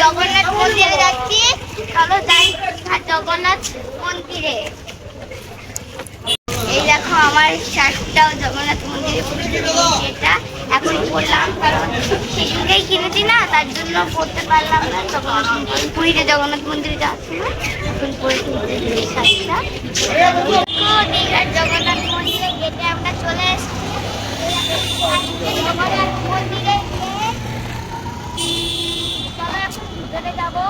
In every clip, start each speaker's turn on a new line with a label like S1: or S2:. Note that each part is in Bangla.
S1: জগন্নাথ মন্দিরে যাচ্ছি। চলো যাই জগন্নাথ মন্দিরে। এই দেখো আমার শার্টটাও জগন্নাথ মন্দিরে এটা এখন পরলাম, কারণ সেদিনকেই কিনেছি না, তার জন্য পড়তে পারলাম না। পুরীতে জগন্নাথ মন্দিরে যাচ্ছি এখন পরে শার্টটা। দীঘার জগন্নাথ মন্দিরে গেটে আমরা চলে এসেছি। জগন্নাথ মন্দিরে চলো এখন ভিতরে যাবো।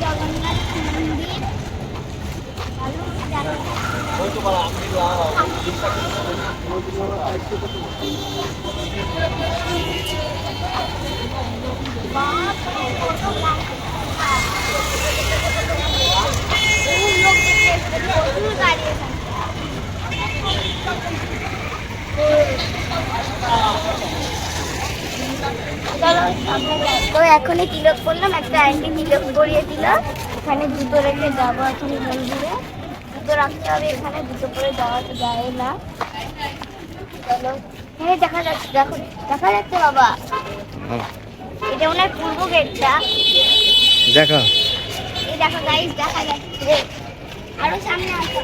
S1: জগন্নাথ মন্দির তো এখনই তিলক করলাম, একটা আন্টি তিলক করিয়ে দিল। এখানে জুতো রেখে যাবো এখন মন্দিরে, জুতো রাখতে হবে এখানে, জুতো পরে যাওয়া তো যায় না। চলো, হ্যাঁ দেখা যাচ্ছে, দেখো দেখা যাচ্ছে বাবা, এটা ওনার পূর্ব গেটটা।
S2: দেখো
S1: এই দেখো গাইস, দেখা যাচ্ছে। আরো সামনে আসো,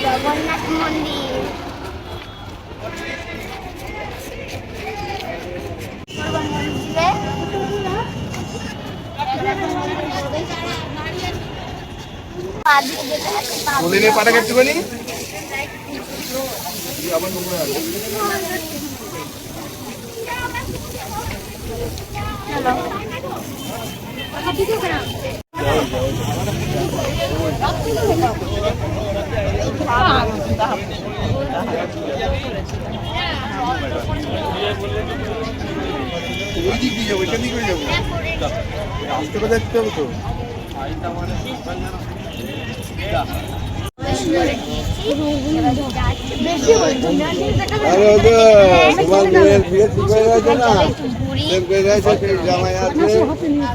S1: জগন্নাথ মন্দির।
S2: পাটা কাটতে পারি। ওই দিক দিয়ে যাবো, এখান দিকে যাবো, আসতে কথা দেখতে হবে তো।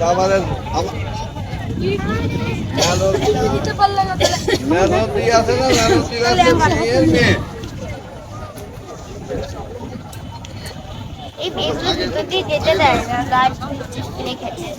S2: জামাই আছে মেহনতি আছে না, মেয়ে
S1: এই বেগুলো দুটো দিয়ে যেতে দেয় না, গাছ রেখেছে।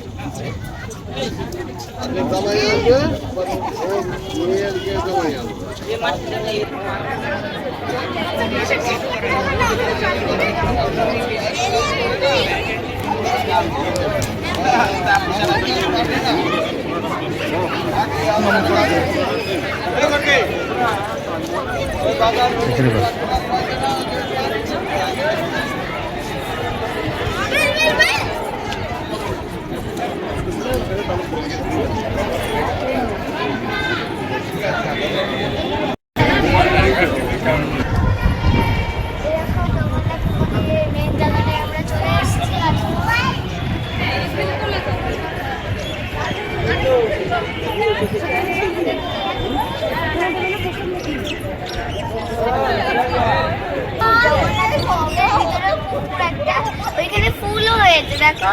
S1: ওইখানে ফুলও হয়েছে, দেখো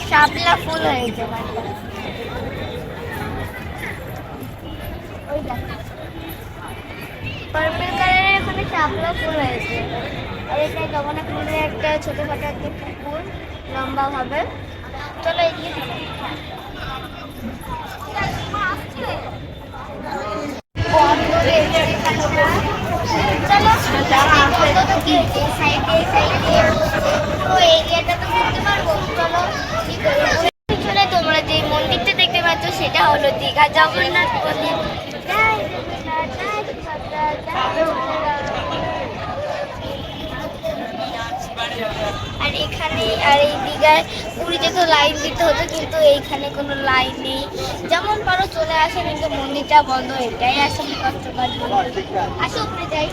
S1: শাপলা ফুল হয়েছে। ওই দেখো পার্পল কালারের এখানে শাপলা ফুল হয়েছে। আর এখানে জগন্নাথ মন্দিরে একটা ছোটখাটো একটা পুকুর লম্বা ভাবে। চলো এগিয়ে তোমরা যে মন্দিরটা দেখতে পাচ্ছ সেটা হলো দীঘা জগন্নাথ মন্দির। আর এখানে আর এই দীঘায় পুরীতে তো লাইন দিতে হতো, কিন্তু এইখানে কোনো লাইন নেই, যেমন পারো চলে আসে, কিন্তু মন্দিরটা বন্ধ। এটাই আসলে কষ্টকর। আসো উপরে যাই।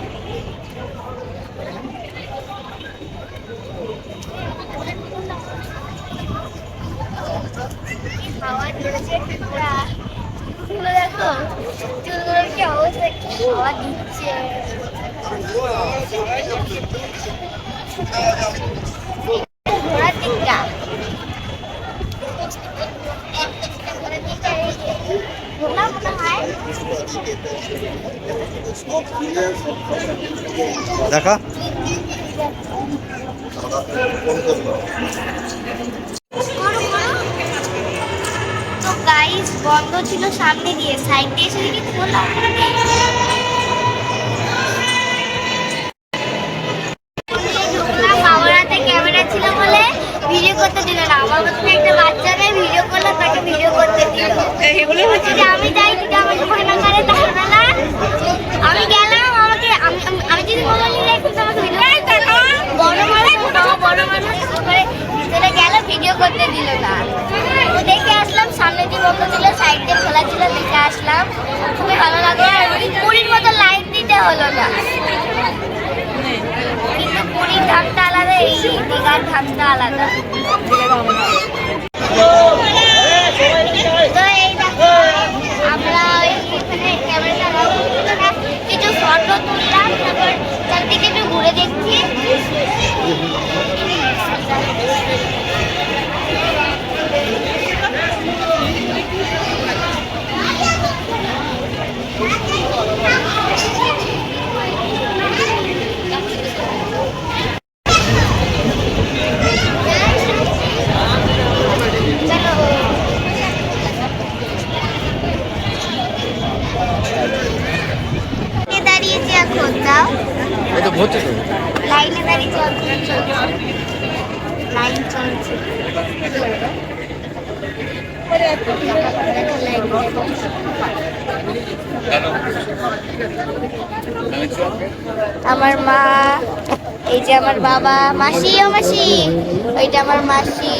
S1: হাওয়া দিচ্ছে, চুলগুলো দেখো, চুলগুলোর কি অবস্থা, কি হাওয়া দিচ্ছে। ঘোড়ার দিকটা ঘোড়া মনে হয়
S2: দেখা
S1: তো গাইস বন্ধ ছিল সামনে দিয়ে, সাইড দিয়ে এসে কি খোলা ঢুকলাম। বাবার হাতে ক্যামেরা ছিল বলে ভিডিও করতে দিল না। আমার মতন একটা বাচ্চা মেয়ে ভিডিও করলো, তাকে ভিডিও করতে দিল। যদি আমি যাই যদি আমাকে ভয় না করে তাহলে না আমি গেলাম। আমাকে আমি যদি মোবাইল নিয়ে একটু আমাকে ভিডিও বড় মানুষ করে ভিতরে গেল, ভিডিও করতে দিল না। দেখে আসলাম সামনে দিয়ে বন্ধ ছিল, সাইড দিয়ে খোলা ছিল, দেখে আসলাম। খুবই ভালো লাগলো। পুরীর মতো লাইন দিতে হলো না, কিন্তু পুরীর ধামটা আলাদা, এই দীঘার ধামটা আলাদা। তো এই দেখো আমরা এখানে ক্যামেরাটা কিছু ফটো তুললাম, তারপর চারদিকে একটু ঘুরে দেখছি। দাঁড়িয়েছি এখন, দাও
S2: এই তো ঘুরছে তো
S1: লাইনে দাঁড়িয়েছি, লাইন চলছে। আমার মা, এই যে আমার বাবা, মাসি ও মাসি, ওইটা আমার মাসি,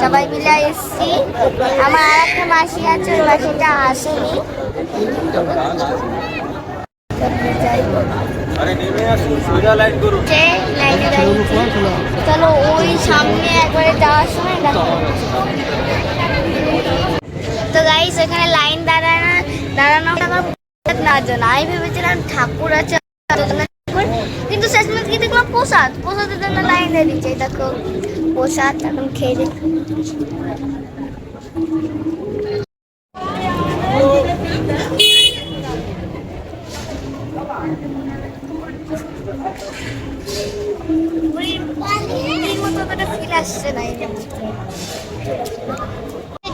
S1: সবাই মিলে এসছি। আমার আর একটা মাসি আছে, ওই মাসিটা আসেনি। চলো ওই সামনে একবারে যাওয়ার সময় দেখো। তো গাইস এখানে লাইন দাঁড়ানো না জানা, আমি ভেবেছিলাম ঠাকুর আছে, কিন্তু শেষমেশ কি দেখলাম প্রসাদের জন্য লাইন দিয়ে দিচ্ছে। দেখো প্রসাদ, এখন খেয়ে দেখি।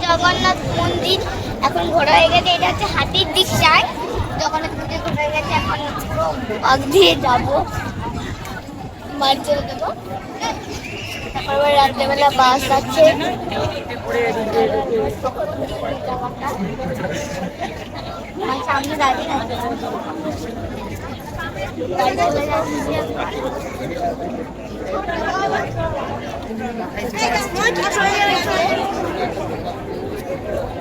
S1: জগন্নাথ মন্দির এখন ঘোরা হয়ে গেছে, এটা হচ্ছে হাতির দিকটায় জগন্নাথ মন্দির ঘোরা হয়ে গেছে। এখন পুরো বাগ দিয়ে যাবো, মার চলে দেবো। তারপর রাত্রেবেলা বাস আছে। সামনে দাঁড়িয়ে আছে, চলে যাচ্ছে।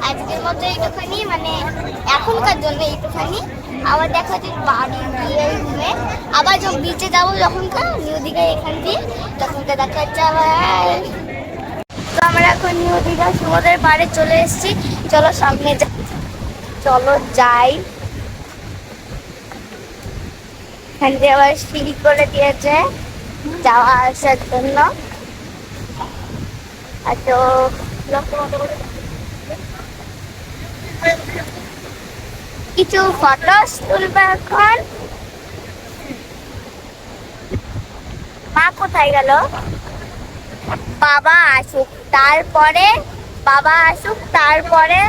S1: আজকের মতো একটুখানি মানে এখনকার জন্য একটুখানি, আবার দেখা হচ্ছে বাড়ি গিয়ে রুমে, আবার যখন বিচে যাবো যখনকার নিউ দীঘা এখান দিয়ে, তখনকার দেখা হচ্ছে আবার। তো আমরা এখন নিউ দীঘা সমুদ্রের পাড়ে চলে এসেছি। চলো সামনে চলো যাই। এখান দিয়ে আবার সিঁড়ি করে দিয়েছে যাওয়া আসার জন্য। আর তো কিছু ফটো তুলবে এখন। মা কোথায় গেল? বাবা আসুক তারপরে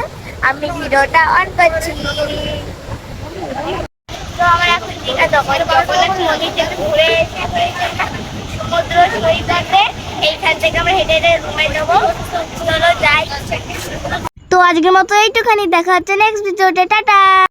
S1: আমি ভিডিওটা অন করছি। তো আমরা এখন দীঘা জগন্নাথ নদী থেকে ঘুরে এসে সমুদ্র সৈকতে, এইখান থেকে আমরা হেঁটে হেঁটে রুমে যাবো। চলো যাই। তো আজকের মতো এইটুখানি, দেখা হচ্ছে নেক্সট ভিডিওতে, টাটা।